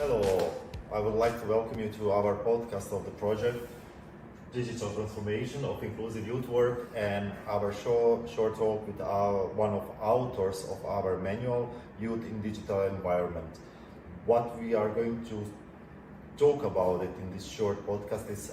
Hello, I would like to welcome you to our podcast of the project Digital Transformation of Inclusive Youth Work and our short talk with one of authors of our manual, Youth in Digital Environment. What we are going to talk about it in this short podcast is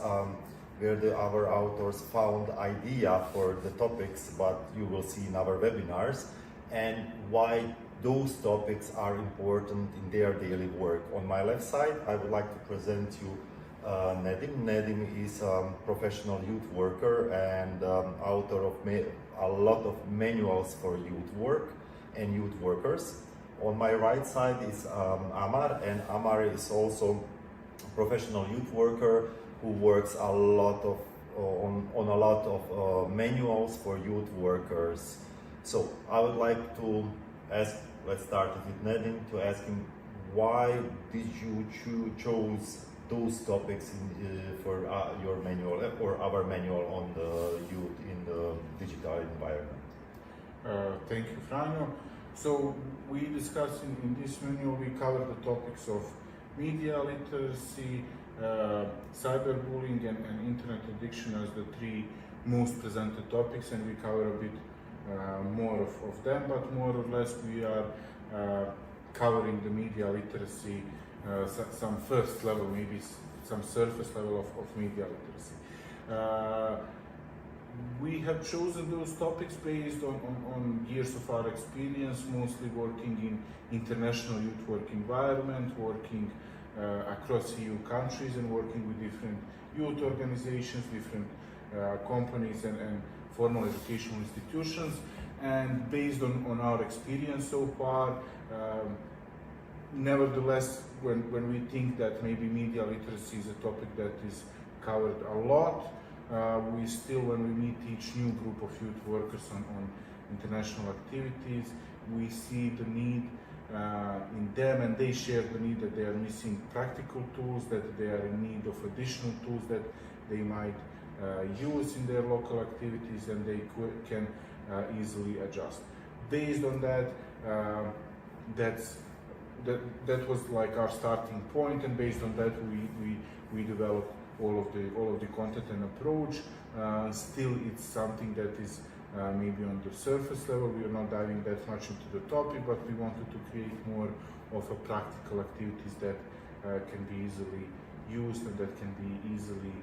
where our authors found idea for the topics, but you will see in our webinars, and why those topics are important in their daily work. On my left side, I would like to present you Nedim. Nedim is a professional youth worker and author of a lot of manuals for youth work and youth workers. On my right side is Amar, and Amar is also a professional youth worker who works a lot of on a lot of manuals for youth workers. So I would like to ask, let's start with Nedim, to ask him, why did you choose those topics for your manual or our manual on the youth in the digital environment? Thank you, Franjo. So we discussed in this manual, we cover the topics of media literacy, cyberbullying and internet addiction as the three most presented topics, and we cover a bit more of them, but more or less we are covering the media literacy, some first level, maybe some surface level of media literacy. We have chosen those topics based on years of our experience, mostly working in international youth work environment, working across EU countries and working with different youth organizations, different companies and formal educational institutions. And based on our experience so far, nevertheless, when we think that maybe media literacy is a topic that is covered a lot, we still, when we meet each new group of youth workers on international activities, we see the need in them, and they share the need that they are missing practical tools, that they are in need of additional tools that they might use in their local activities, and they can easily adjust. Based on that, that was like our starting point, and based on that we developed all of the content and approach. Still, it's something that is maybe on the surface level. We are not diving that much into the topic, but we wanted to create more of a practical activities that can be easily used and that can be easily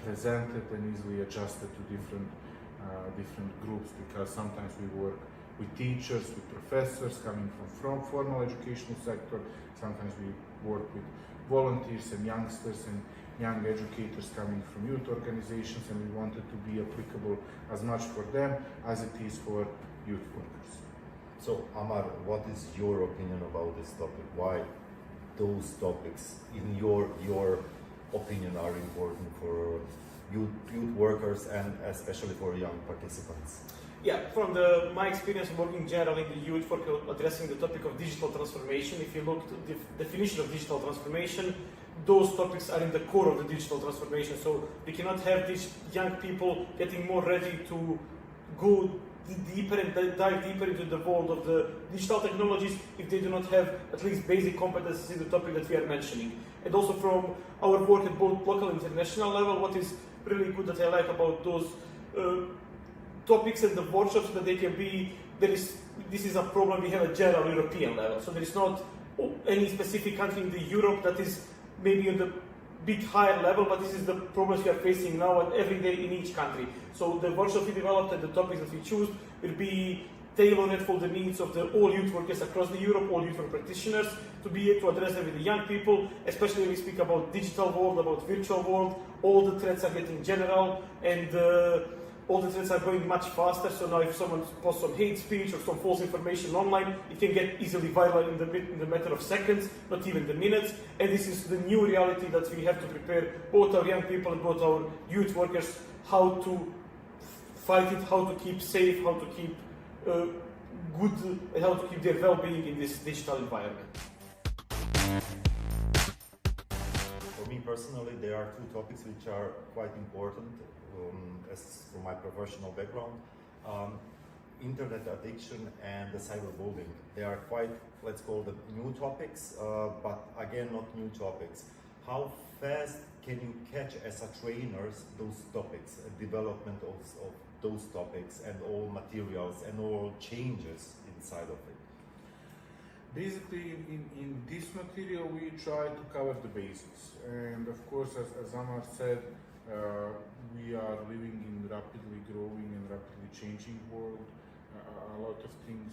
presented and easily adjusted to different groups, because sometimes we work with teachers, with professors coming from formal educational sector. Sometimes we work with volunteers and youngsters and young educators coming from youth organizations, and we wanted to be applicable as much for them as it is for youth workers. So Amar, what is your opinion about this topic? Why those topics, in your opinion, are important for youth workers and especially for young participants? Yeah, from my experience working generally in the youth work, addressing the topic of digital transformation, if you look at the definition of digital transformation, those topics are in the core of the digital transformation. So we cannot have these young people getting more ready to go deeper and dive deeper into the world of the digital technologies if they do not have at least basic competencies in the topic that we are mentioning. And also from our work at both local and international level, what is really good that I like about those topics and the workshops, that they can be, this is a problem we have at general European level. So there is not any specific country in the Europe that is maybe on the bit higher level, but this is the problems we are facing now and every day in each country. So the workshop we developed and the topics that we choose will be tailored for the needs of all youth workers across the Europe, all youth work practitioners, to be able to address them with the young people, especially when we speak about digital world, about virtual world. All the threats are getting general, and all the threats are going much faster. So now if someone posts some hate speech or some false information online, it can get easily viral in the matter of seconds, not even the minutes. And this is the new reality that we have to prepare both our young people and both our youth workers how to fight it, how to keep safe, how to keep good, and how to keep their well-being in this digital environment. For me personally, there are two topics which are quite important as from my professional background. internet addiction and the cybermobbing. They are quite, let's call them new topics, but again, not new topics. How fast can you catch as a trainers those topics, development of those topics and all materials and all changes inside of it? Basically, in this material, we try to cover the basics. And of course, as Amar said, we are living in rapidly growing and rapidly changing world. A lot of things,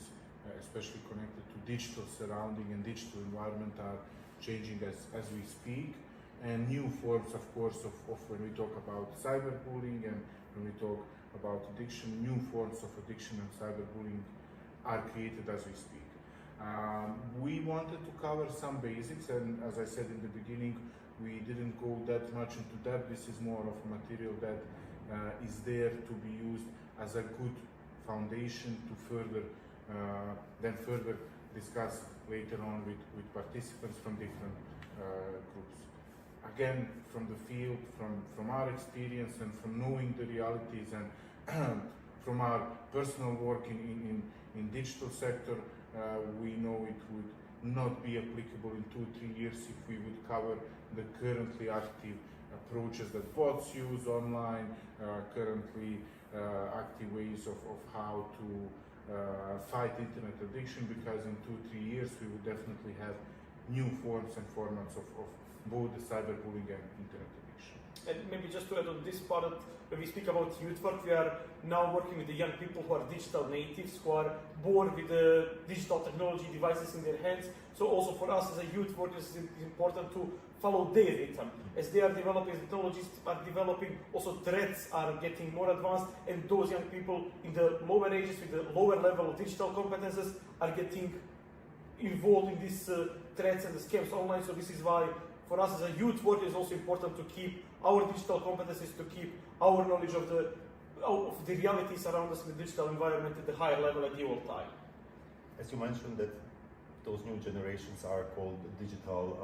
especially connected to digital surrounding and digital environment, are changing as we speak. And new forms, of course, of when we talk about cyberbullying and when we talk about addiction, new forms of addiction and cyberbullying are created as we speak. We wanted to cover some basics, and as I said in the beginning, we didn't go that much into depth. This is more of a material that is there to be used as a good foundation to further discuss later on with participants from different groups. Again, from the field, from our experience and from knowing the realities and from our personal work in digital sector, we know it would not be applicable in 2-3 years if we would cover the currently active approaches that bots use online, currently active ways of how to fight internet addiction, because in 2-3 years we would definitely have new forms and formats of both the cyberbullying and internet addiction. And maybe just to add on this part, when we speak about youth work, we are now working with the young people who are digital natives, who are born with the digital technology devices in their hands. So also for us as a youth workers, it's important to follow their rhythm. As they are developing, technologies are developing, also threats are getting more advanced, and those young people in the lower ages with the lower level of digital competences are getting involved in these threats and the scams online. So this is why for us as a youth worker, it's also important to keep our digital competencies, to keep our knowledge of the realities around us in the digital environment at the higher level at the all time. As you mentioned that those new generations are called digital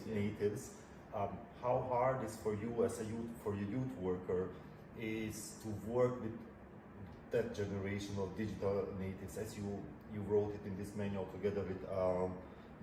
natives. How hard is for you as a youth worker is to work with that generation of digital natives, as you wrote it in this manual together with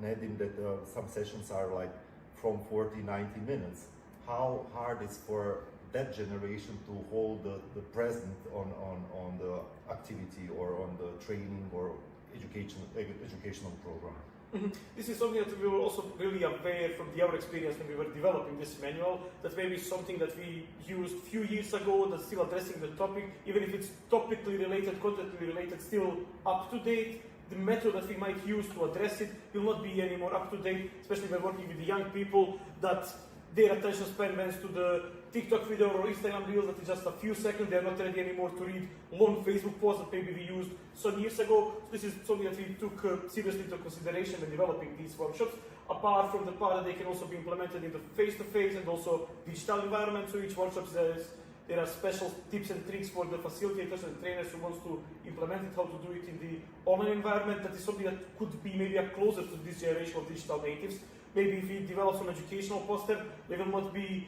Nedim, that some sessions are like from 40-90 minutes. How hard is for that generation to hold the present on the activity or on the training or educational program? Mm-hmm. This is something that we were also really aware from our experience when we were developing this manual, that maybe something that we used a few years ago that's still addressing the topic, even if it's topically related, contently related, still up to date. The method that we might use to address it will not be any more up to date, especially when working with the young people, that their attention span went to the TikTok video or Instagram reels that is just a few seconds. They're not ready anymore to read long Facebook posts that maybe we used some years ago. So this is something that we took seriously into consideration when developing these workshops. Apart from the part that they can also be implemented in the face-to-face and also digital environment. So each workshop there are special tips and tricks for the facilitators and trainers who wants to implement it, how to do it in the online environment. That is something that could be maybe closer to this generation of digital natives. Maybe if we develop some educational poster, they will not be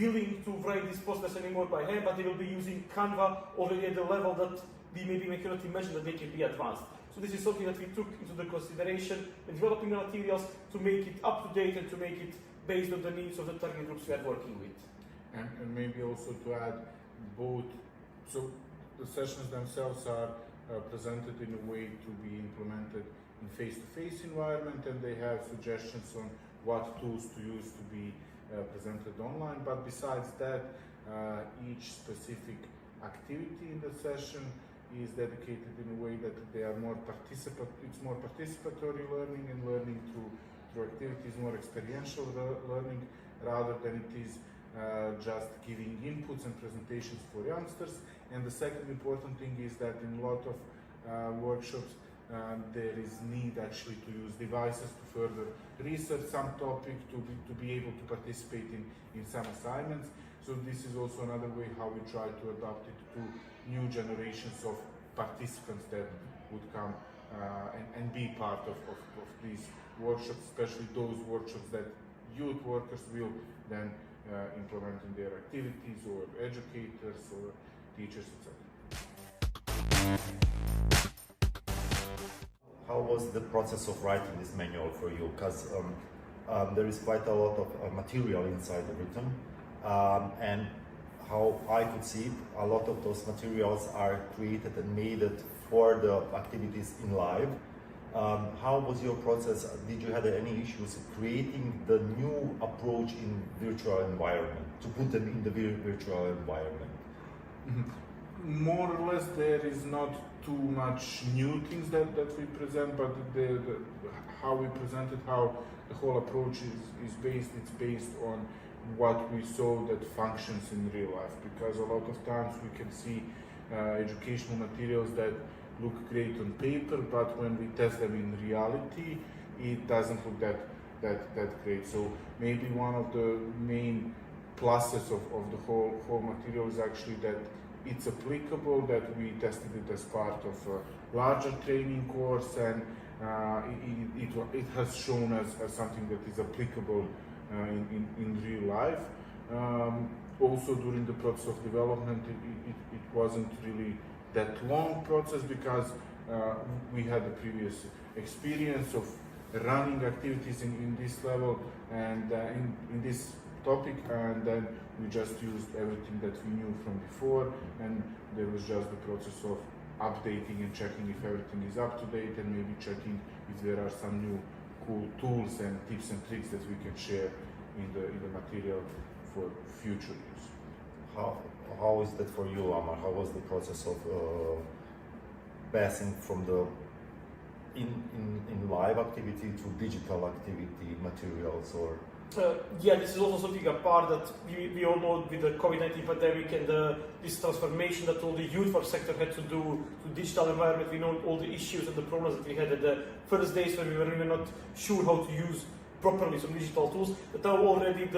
willing to write these posters anymore by hand, but they will be using Canva already at the level that we cannot imagine that they can be advanced. So this is something that we took into the consideration when developing the materials to make it up to date and to make it based on the needs of the target groups we are working with. And maybe also to add both, so the sessions themselves are presented in a way to be implemented in face-to-face environment, and they have suggestions on what tools to use to be presented online. But besides that, each specific activity in the session is dedicated in a way that they are more it's more participatory learning, and learning through activities, more experiential learning, rather than it is just giving inputs and presentations for youngsters. And the second important thing is that in a lot of workshops there is need actually to use devices to further research some topic, to be able to participate in some assignments. So this is also another way how we try to adapt it to new generations of participants that would come and be part of these workshops, especially those workshops that youth workers will then implement in their activities, or educators or teachers, etc. how was the process of writing this manual for you? Because there is quite a lot of material inside the written, and how I could see it, a lot of those materials are created and made for the activities in live. How was your process? Did you have any issues creating the new approach in virtual environment, to put them in the virtual environment? More or less, there is not too much new things that we present, but how we present it, how the whole approach is based, it's based on what we saw that functions in real life, because a lot of times we can see educational materials that look great on paper, but when we test them in reality, it doesn't look that great. So maybe one of the main pluses of the whole material is actually that it's applicable, that we tested it as part of a larger training course, and it has shown as something that is applicable in real life. Also during the process of development, it wasn't really that long process, because we had the previous experience of running activities in this level and in this topic, and then we just used everything that we knew from before, and there was just the process of updating and checking if everything is up to date, and maybe checking if there are some new cool tools and tips and tricks that we can share in the material for future use. How is that for you, Amar? How was the process of passing from the in live activity to digital activity materials? Or yeah, this is also something apart that we all know with the COVID-19 pandemic and this transformation that all the youth work sector had to do to digital environment. We know all the issues and the problems that we had at the first days when we were even not sure how to use properly some digital tools. But now already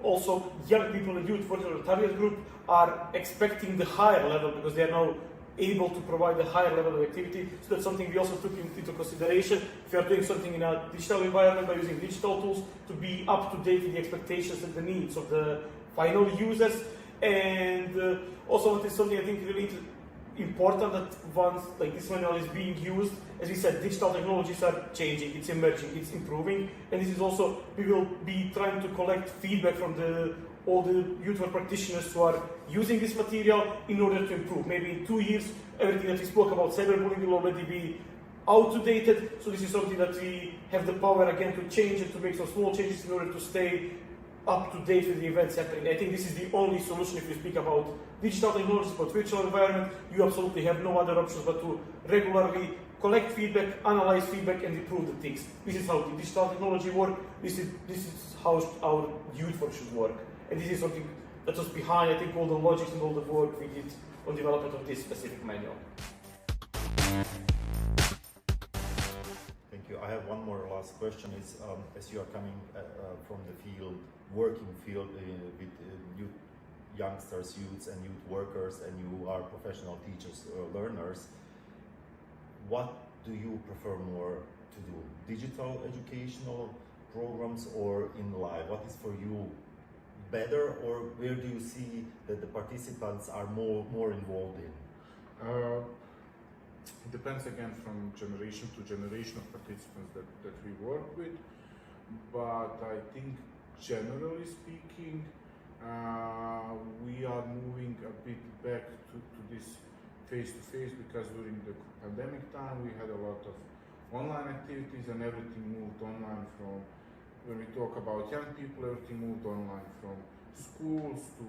also young people and youth working on the target group are expecting the higher level, because they are now able to provide a higher level of activity. So that's something we also took into consideration. If you are doing something in a digital environment by using digital tools, to be up to date with the expectations and the needs of the final users. And also what is something I think really important, that once like this manual is being used, as we said, digital technologies are changing, it's emerging, it's improving, and this is also, we will be trying to collect feedback from all the youth work practitioners who are using this material in order to improve. Maybe in 2 years, everything that we spoke about cyberbullying will already be outdated. So this is something that we have the power again to change and to make some small changes in order to stay up to date with the events happening. I think this is the only solution if you speak about digital technologies, about virtual environment. You absolutely have no other options but to regularly collect feedback, analyze feedback, and improve the things. This is how the digital technology works. This is how our youth work should work. And this is something that was behind, I think, all the logics and all the work we did on development of this specific manual. thank you. I have one more last question. Is as you are coming from the field, working field with youth, youngsters, youths, and youth workers, and you are professional teachers, learners. What do you prefer more to do? Digital educational programs or in live? What is for you better, or where do you see that the participants are more involved in? It depends again from generation to generation of participants that we work with, but I think generally speaking, we are moving a bit back to this face-to-face, because during the pandemic time we had a lot of online activities and everything moved online. From when we talk about young people, everything moved online, from schools to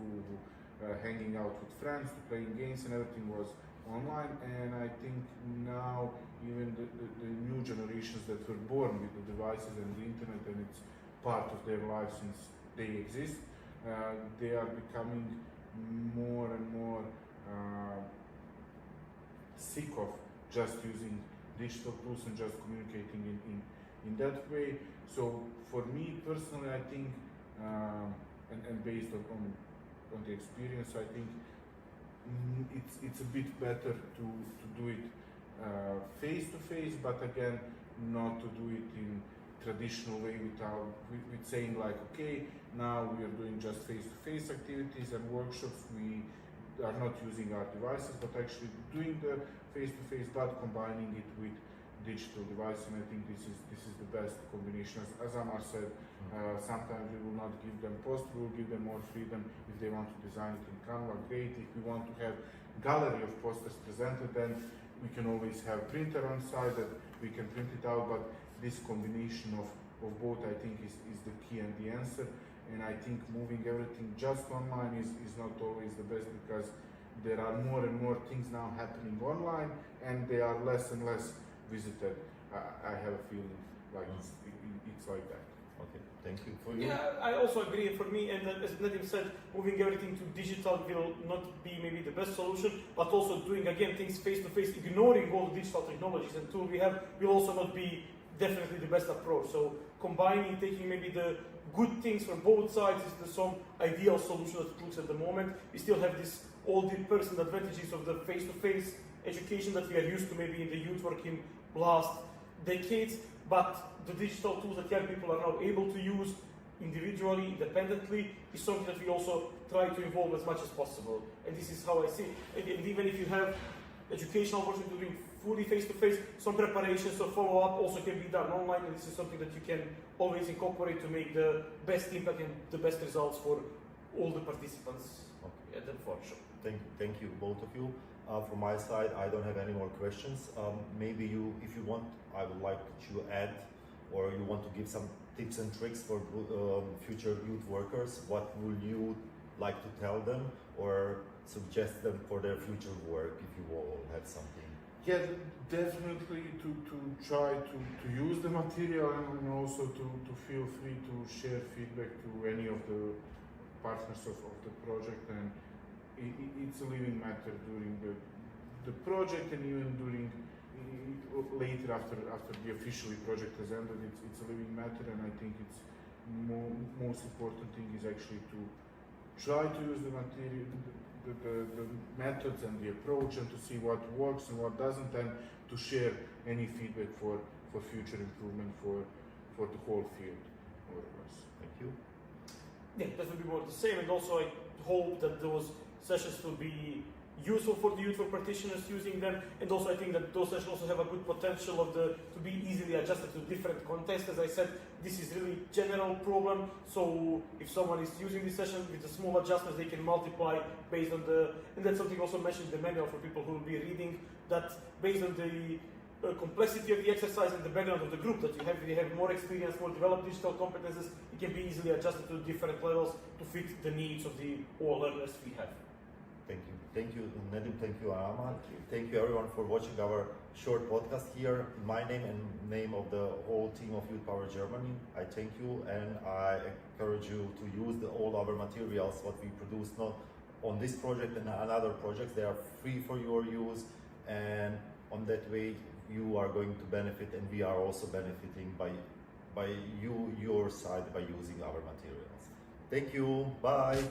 hanging out with friends to playing games, and everything was online. And I think now even the new generations that were born with the devices and the internet, and it's part of their lives since they exist, they are becoming more and more sick of just using digital tools and just communicating in that way. So for me personally, I think, and based on the experience, I think it's a bit better to do it face to face, but again, not to do it in traditional way with saying like, okay, now we are doing just face to face activities and workshops. We are not using our devices, but actually doing the face to face, but combining it with digital device, and I think this is the best combination. As Amar said, sometimes we will not give them post, we will give them more freedom if they want to design it in Canva. Great. If we want to have gallery of posters presented, then we can always have printer on site that we can print it out. But this combination of both, I think, is the key and the answer. And I think moving everything just online is not always the best, because there are more and more things now happening online, and they are less and less visited. I have a feeling like it's like that. Okay, thank you. For you? Yeah, I also agree. For me, and as Nedim said, moving everything to digital will not be maybe the best solution, but also doing again things face to face, ignoring all the digital technologies and tools we have, will also not be definitely the best approach. So combining, taking maybe the good things from both sides is some ideal solution that looks at the moment. We still have this all the person advantages of the face-to-face education that we are used to maybe in the youth work in last decades, but the digital tools that young people are now able to use individually, independently, is something that we also try to involve as much as possible. And this is how I see it. And even if you have educational version doing fully face-to-face, some preparations or follow-up also can be done online, and this is something that you can always incorporate to make the best impact and the best results for all the participants at the workshop. Thank you, both of you. From my side, I don't have any more questions. Maybe if you want, I would like to add, or you want to give some tips and tricks for future youth workers. What would you like to tell them or suggest them for their future work, if you all have something? Yeah, definitely to try to use the material, and also to feel free to share feedback to any of the partners of the project. And it's a living matter during the project, and even during later after the officially project has ended. It's a living matter, and I think it's most important thing is actually to try to use the material, the methods and the approach, and to see what works and what doesn't, and to share any feedback for future improvement for the whole field, more or less. Thank you. Yeah, that will be more the same, and also I hope that those sessions will be useful for the youth work practitioners using them, and also I think that those sessions also have a good potential to be easily adjusted to different contexts. As I said, this is really general problem, so if someone is using this session with the small adjustments, they can multiply based on and that's something also mentioned in the manual for people who will be reading, that based on the complexity of the exercise and the background of the group that you have more experience, more developed digital competences, it can be easily adjusted to different levels to fit the needs of all learners we have. Thank you, Nedim. Thank you, Arama. Thank you, everyone, for watching our short podcast here. In my name and name of the whole team of Youth Power Germany, I thank you, and I encourage you to use all our materials, what we produce, not on this project and another projects. They are free for your use, and on that way, you are going to benefit, and we are also benefiting by your side by using our materials. Thank you. Bye.